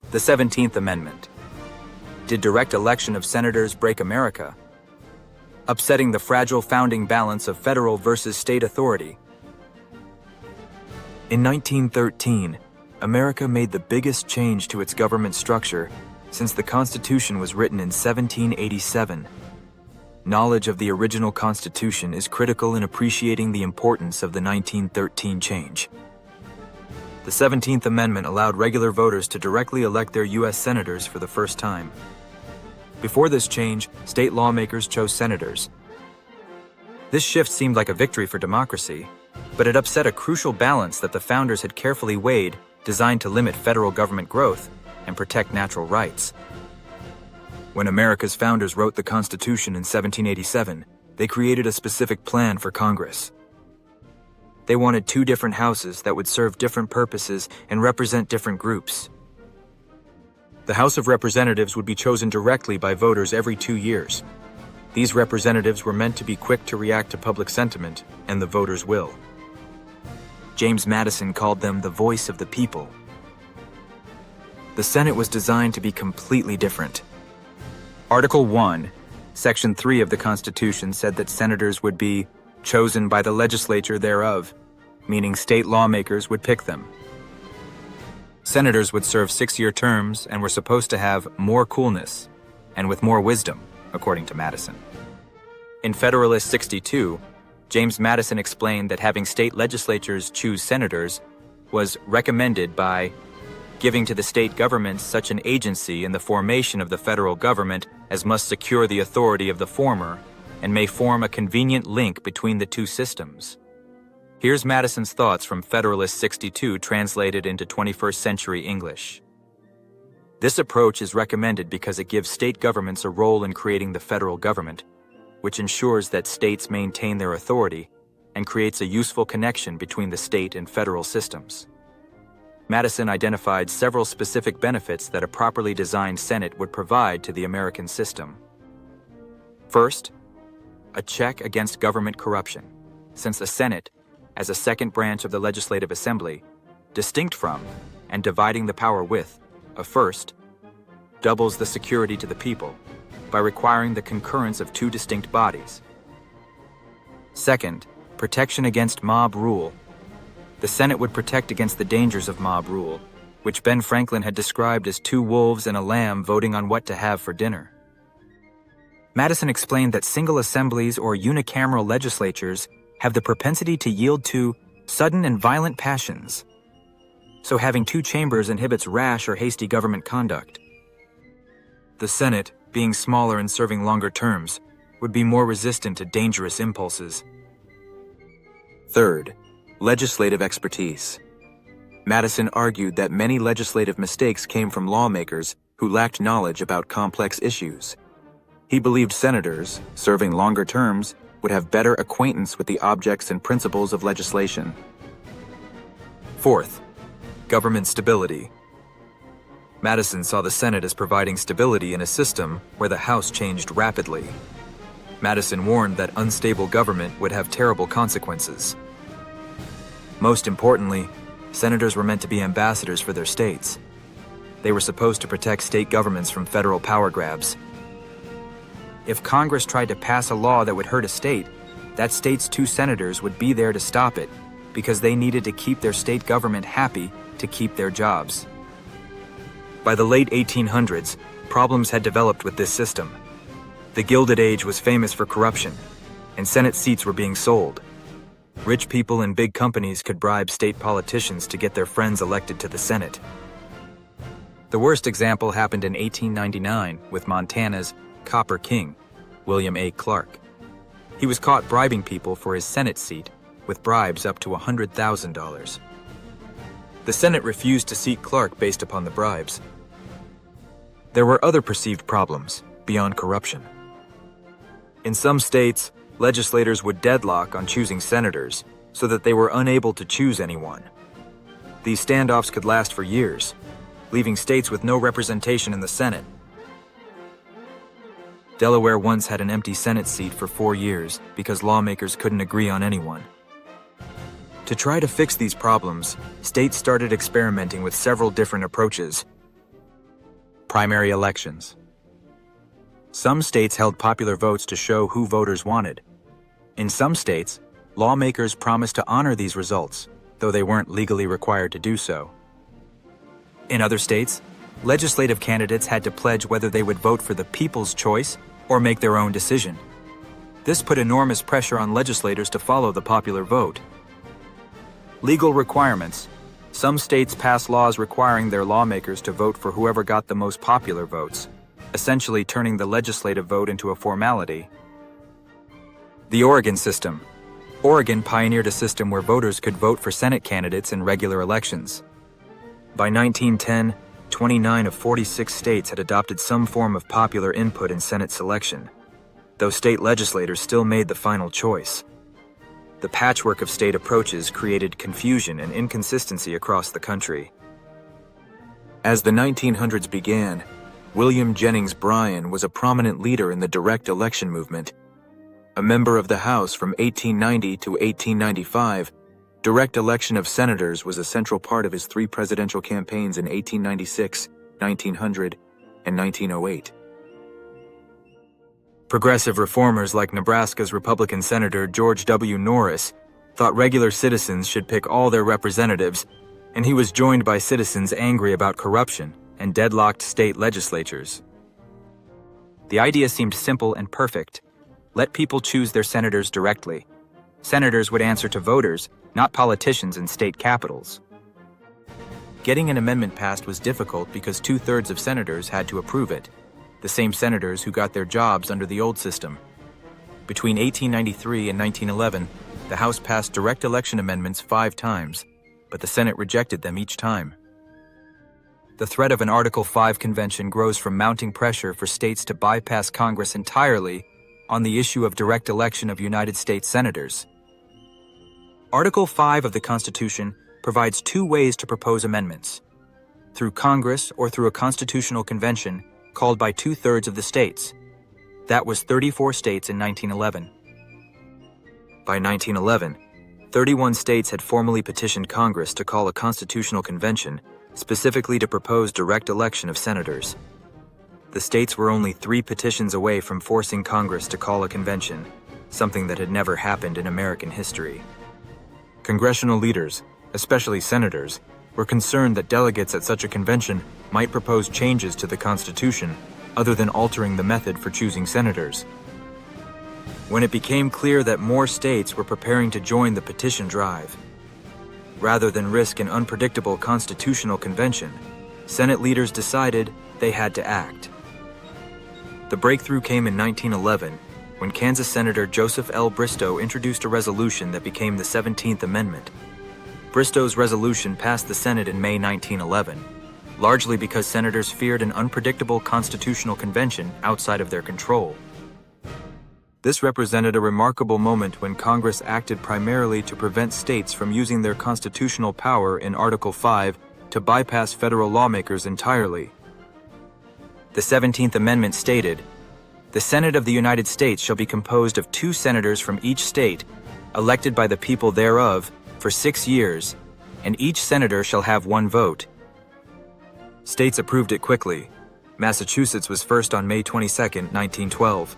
The 17th Amendment. Did direct election of senators break America? Upsetting the fragile founding balance of federal versus state authority. In 1913, America made the biggest change to its government structure since the Constitution was written in 1787. Knowledge of the original Constitution is critical in appreciating the importance of the 1913 change. The 17th Amendment allowed regular voters to directly elect their U.S. senators for the first time. Before this change, state lawmakers chose senators. This shift seemed like a victory for democracy, but it upset a crucial balance that the founders had carefully weighed, designed to limit federal government growth and protect natural rights. When America's founders wrote the Constitution in 1787, they created a specific plan for Congress. They wanted two different houses that would serve different purposes and represent different groups. The House of Representatives would be chosen directly by voters every 2 years. These representatives were meant to be quick to react to public sentiment and the voters' will. James Madison called them the voice of the people. The Senate was designed to be completely different. Article 1, Section 3 of the Constitution said that senators would be chosen by the legislature thereof, meaning state lawmakers would pick them. Senators would serve 6-year terms and were supposed to have more coolness and with more wisdom, according to Madison. In Federalist 62, James Madison explained that having state legislatures choose senators was recommended by giving to the state governments such an agency in the formation of the federal government as must secure the authority of the former and may form a convenient link between the two systems. Here's Madison's thoughts from Federalist 62 translated into 21st century English. This approach is recommended because it gives state governments a role in creating the federal government, which ensures that states maintain their authority and creates a useful connection between the state and federal systems. Madison identified several specific benefits that a properly designed Senate would provide to the American system. First, a check against government corruption, since the Senate, as a second branch of the legislative assembly, distinct from and dividing the power with a first, doubles the security to the people by requiring the concurrence of two distinct bodies. Second, protection against mob rule. The Senate would protect against the dangers of mob rule, which Ben Franklin had described as two wolves and a lamb voting on what to have for dinner. Madison explained that single assemblies or unicameral legislatures have the propensity to yield to sudden and violent passions. So having two chambers inhibits rash or hasty government conduct. The Senate, being smaller and serving longer terms, would be more resistant to dangerous impulses. Third, legislative expertise. Madison argued that many legislative mistakes came from lawmakers who lacked knowledge about complex issues. He believed senators, serving longer terms, would have better acquaintance with the objects and principles of legislation. Fourth, government stability. Madison saw the Senate as providing stability in a system where the House changed rapidly. Madison warned that unstable government would have terrible consequences. Most importantly, senators were meant to be ambassadors for their states. They were supposed to protect state governments from federal power grabs. If Congress tried to pass a law that would hurt a state, that state's two senators would be there to stop it because they needed to keep their state government happy to keep their jobs. By the late 1800s, problems had developed with this system. The Gilded Age was famous for corruption, and Senate seats were being sold. Rich people and big companies could bribe state politicians to get their friends elected to the Senate. The worst example happened in 1899 with Montana's Copper King, William A. Clark. He was caught bribing people for his Senate seat with bribes up to $100,000. The Senate refused to seat Clark based upon the bribes. There were other perceived problems beyond corruption. In some states, legislators would deadlock on choosing senators so that they were unable to choose anyone. These standoffs could last for years, leaving states with no representation in the Senate. Delaware once had an empty Senate seat for 4 years because lawmakers couldn't agree on anyone. To try to fix these problems, states started experimenting with several different approaches. Primary elections. Some states held popular votes to show who voters wanted. In some states, lawmakers promised to honor these results, though they weren't legally required to do so. In other states, legislative candidates had to pledge whether they would vote for the people's choice or make their own decision. This put enormous pressure on legislators to follow the popular vote. Legal requirements. Some states passed laws requiring their lawmakers to vote for whoever got the most popular votes, essentially turning the legislative vote into a formality. The Oregon system. Oregon pioneered a system where voters could vote for Senate candidates in regular elections. By 1910, 29 of 46 states had adopted some form of popular input in Senate selection, though state legislators still made the final choice. The patchwork of state approaches created confusion and inconsistency across the country. As the 1900s began, William Jennings Bryan was a prominent leader in the direct election movement. A member of the House from 1890 to 1895, direct election of senators was a central part of his three presidential campaigns in 1896, 1900, and 1908. Progressive reformers like Nebraska's Republican Senator George W. Norris thought regular citizens should pick all their representatives, and he was joined by citizens angry about corruption and deadlocked state legislatures. The idea seemed simple and perfect. Let people choose their senators directly. Senators would answer to voters, not politicians in state capitals. Getting an amendment passed was difficult because 2/3 of senators had to approve it, the same senators who got their jobs under the old system. Between 1893 and 1911, the House passed direct election amendments 5 times, but the Senate rejected them each time. The threat of an Article 5 convention grows from mounting pressure for states to bypass Congress entirely on the issue of direct election of United States senators. Article 5 of the Constitution provides 2 ways to propose amendments: through Congress or through a constitutional convention called by 2/3 of the states. That was 34 states in 1911. By 1911, 31 states had formally petitioned Congress to call a constitutional convention specifically to propose direct election of senators. The states were only 3 petitions away from forcing Congress to call a convention, something that had never happened in American history. Congressional leaders, especially senators, were concerned that delegates at such a convention might propose changes to the Constitution other than altering the method for choosing senators. When it became clear that more states were preparing to join the petition drive, rather than risk an unpredictable constitutional convention, Senate leaders decided they had to act. The breakthrough came in 1911 when Kansas Senator Joseph L. Bristow introduced a resolution that became the 17th Amendment. Bristow's resolution passed the Senate in May 1911, largely because senators feared an unpredictable constitutional convention outside of their control. This represented a remarkable moment when Congress acted primarily to prevent states from using their constitutional power in Article 5 to bypass federal lawmakers entirely. The 17th Amendment stated, "The Senate of the United States shall be composed of 2 senators from each state, elected by the people thereof, for 6 years, and each senator shall have 1 vote." States approved it quickly. Massachusetts was first on May 22, 1912.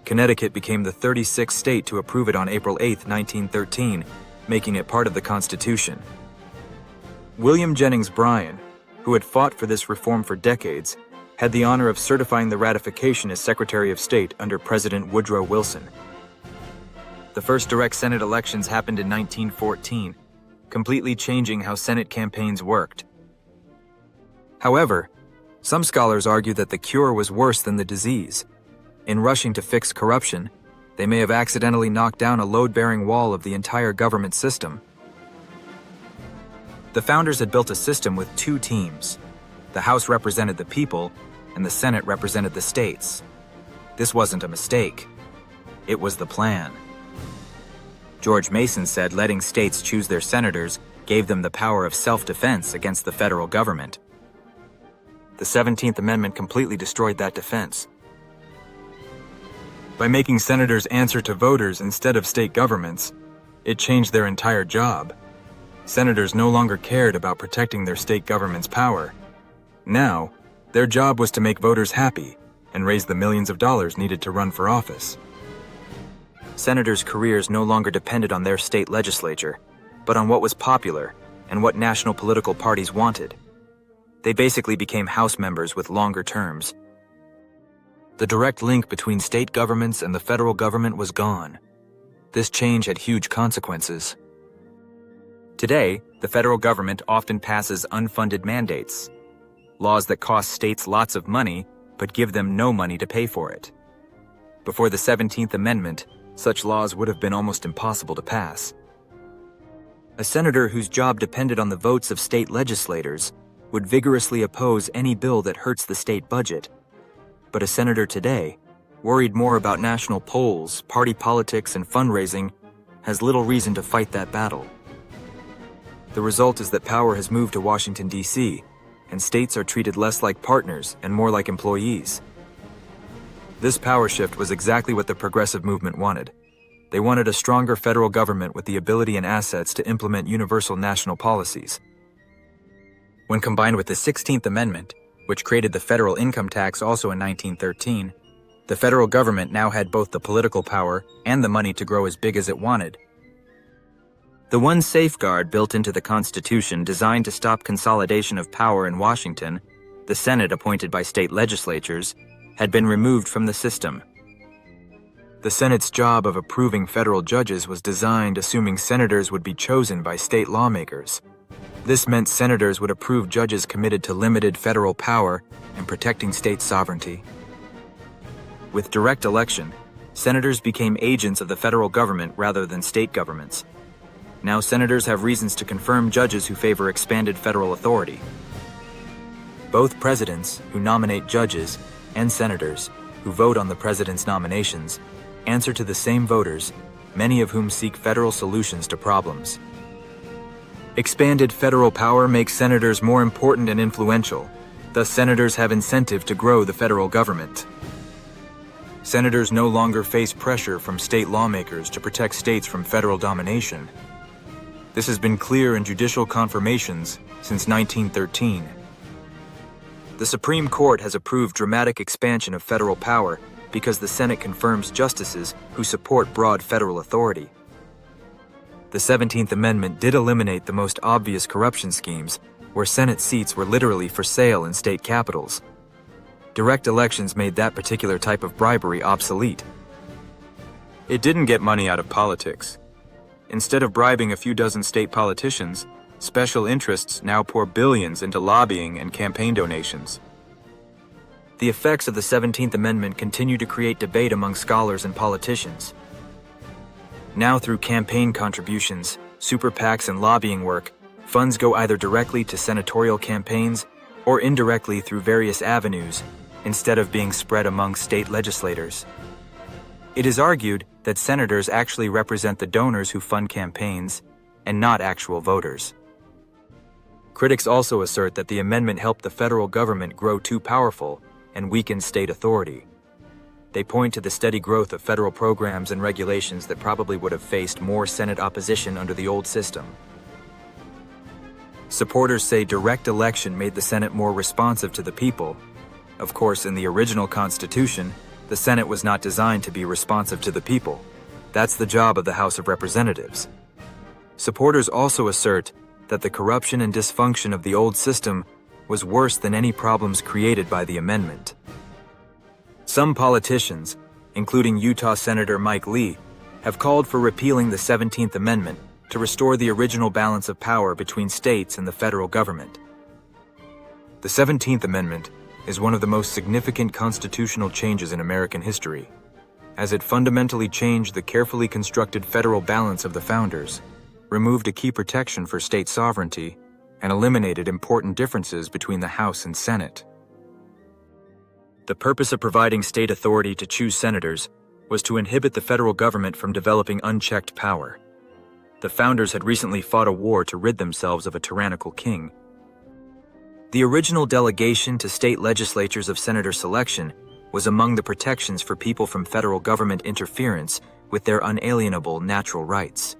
Connecticut became the 36th state to approve it on April 8, 1913, making it part of the Constitution. William Jennings Bryan, who had fought for this reform for decades, had the honor of certifying the ratification as Secretary of State under President Woodrow Wilson. The first direct Senate elections happened in 1914, completely changing how Senate campaigns worked. However, some scholars argue that the cure was worse than the disease. In rushing to fix corruption, they may have accidentally knocked down a load-bearing wall of the entire government system. The founders had built a system with 2 teams. The House represented the people, and the Senate represented the states. This wasn't a mistake. It was the plan. George Mason said letting states choose their senators gave them the power of self-defense against the federal government. The 17th Amendment completely destroyed that defense. By making senators answer to voters instead of state governments, it changed their entire job. Senators no longer cared about protecting their state government's power. Now, Their job was to make voters happy and raise the millions of dollars needed to run for office. Senators' careers no longer depended on their state legislature, but on what was popular and what national political parties wanted. They basically became House members with longer terms. The direct link between state governments and the federal government was gone. This change had huge consequences. Today, the federal government often passes unfunded mandates, laws that cost states lots of money but give them no money to pay for it. Before the 17th Amendment, such laws would have been almost impossible to pass. A senator whose job depended on the votes of state legislators would vigorously oppose any bill that hurts the state budget. But a senator today, worried more about national polls, party politics, and fundraising, has little reason to fight that battle. The result is that power has moved to Washington, D.C., and states are treated less like partners and more like employees. This power shift was exactly what the progressive movement wanted. They wanted a stronger federal government with the ability and assets to implement universal national policies. When combined with the 16th Amendment, which created the federal income tax also in 1913, the federal government now had both the political power and the money to grow as big as it wanted. The one safeguard built into the Constitution designed to stop consolidation of power in Washington, the Senate appointed by state legislatures, had been removed from the system. The Senate's job of approving federal judges was designed assuming senators would be chosen by state lawmakers. This meant senators would approve judges committed to limited federal power and protecting state sovereignty. With direct election, senators became agents of the federal government rather than state governments. Now senators have reasons to confirm judges who favor expanded federal authority. Both presidents, who nominate judges, and senators, who vote on the president's nominations, answer to the same voters, many of whom seek federal solutions to problems. Expanded federal power makes senators more important and influential. Thus, senators have incentive to grow the federal government. Senators no longer face pressure from state lawmakers to protect states from federal domination. This has been clear in judicial confirmations since 1913. The Supreme Court has approved dramatic expansion of federal power because the Senate confirms justices who support broad federal authority. The 17th Amendment did eliminate the most obvious corruption schemes, where Senate seats were literally for sale in state capitals. Direct elections made that particular type of bribery obsolete. It didn't get money out of politics. Instead of bribing a few dozen state politicians, special interests now pour billions into lobbying and campaign donations. The effects of the 17th Amendment continue to create debate among scholars and politicians. Now, through campaign contributions, super PACs, and lobbying work, funds go either directly to senatorial campaigns or indirectly through various avenues, instead of being spread among state legislators. It is argued that senators actually represent the donors who fund campaigns and not actual voters. Critics also assert that the amendment helped the federal government grow too powerful and weaken state authority. They point to the steady growth of federal programs and regulations that probably would have faced more Senate opposition under the old system. Supporters say direct election made the Senate more responsive to the people. Of course, in the original Constitution, the Senate was not designed to be responsive to the people. That's the job of the House of Representatives. Supporters also assert that the corruption and dysfunction of the old system was worse than any problems created by the amendment. Some politicians, including Utah Senator Mike Lee, have called for repealing the 17th Amendment to restore the original balance of power between states and the federal government. The 17th Amendment is one of the most significant constitutional changes in American history, as it fundamentally changed the carefully constructed federal balance of the founders, removed a key protection for state sovereignty, and eliminated important differences between the House and Senate. The purpose of providing state authority to choose senators was to inhibit the federal government from developing unchecked power. The founders had recently fought a war to rid themselves of a tyrannical king. The original delegation to state legislatures of senator selection was among the protections for people from federal government interference with their unalienable natural rights.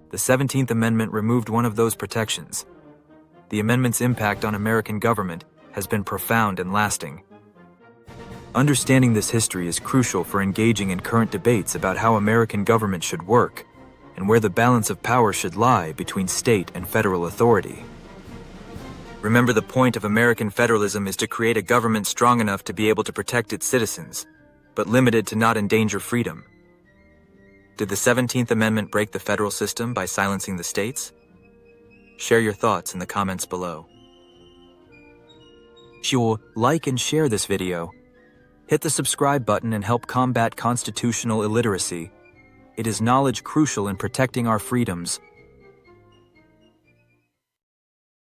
The 17th Amendment removed one of those protections. the amendment's impact on American government has been profound and lasting. Understanding this history is crucial for engaging in current debates about how American government should work and where the balance of power should lie between state and federal authority. Remember, the point of American federalism is to create a government strong enough to be able to protect its citizens, but limited to not endanger freedom. Did the 17th Amendment break the federal system by silencing the states? Share your thoughts in the comments below. Sure, like and share this video. Hit the subscribe button and help combat constitutional illiteracy. It is knowledge crucial in protecting our freedoms,